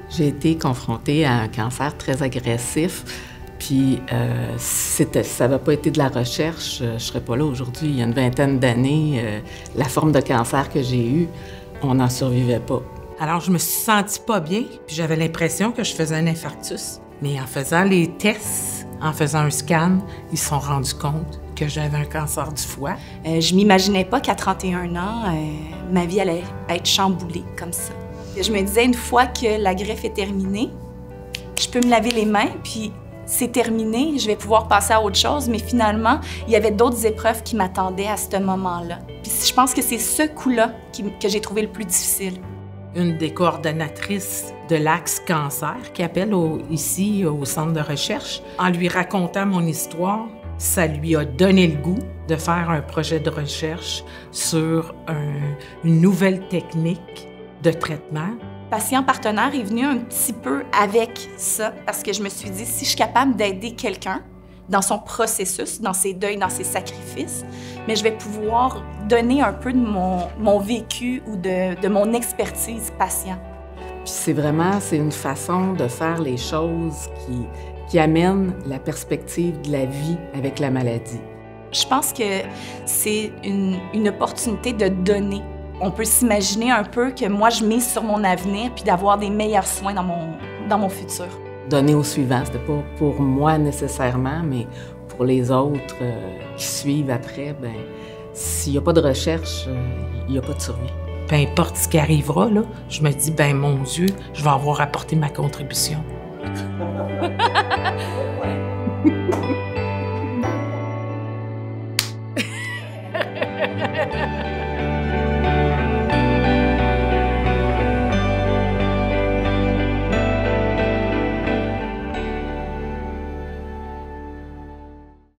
J'ai été confrontée à un cancer très agressif, puis ça n'avait pas été de la recherche, je ne serais pas là aujourd'hui. Il y a une vingtaine d'années, la forme de cancer que j'ai eue, on n'en survivait pas. Alors, je me suis sentie pas bien, puis j'avais l'impression que je faisais un infarctus. Mais en faisant les tests, en faisant un scan, ils se sont rendus compte que j'avais un cancer du foie. Je m'imaginais pas qu'à 31 ans, ma vie allait être chamboulée comme ça. Je me disais, une fois que la greffe est terminée, je peux me laver les mains, puis c'est terminé, je vais pouvoir passer à autre chose. Mais finalement, il y avait d'autres épreuves qui m'attendaient à ce moment-là. Puis je pense que c'est ce coup-là que j'ai trouvé le plus difficile. Une des coordonnatrices de l'Axe Cancer qui appelle ici au centre de recherche. En lui racontant mon histoire, ça lui a donné le goût de faire un projet de recherche sur une nouvelle technique de traitement. Patient partenaire est venu un petit peu avec ça, parce que je me suis dit, si je suis capable d'aider quelqu'un dans son processus, dans ses deuils, dans ses sacrifices, mais je vais pouvoir donner un peu de mon vécu ou de mon expertise patient. Puis c'est une façon de faire les choses qui amène la perspective de la vie avec la maladie. Je pense que c'est une opportunité de donner. On peut s'imaginer un peu que moi, je mise sur mon avenir puis d'avoir des meilleurs soins dans mon futur. Donner au suivant, c'était pas pour moi nécessairement, mais pour les autres qui suivent après, ben s'il n'y a pas de recherche, il n'y a pas de survie. Peu importe ce qui arrivera, là, je me dis, ben mon Dieu, je vais avoir apporté ma contribution.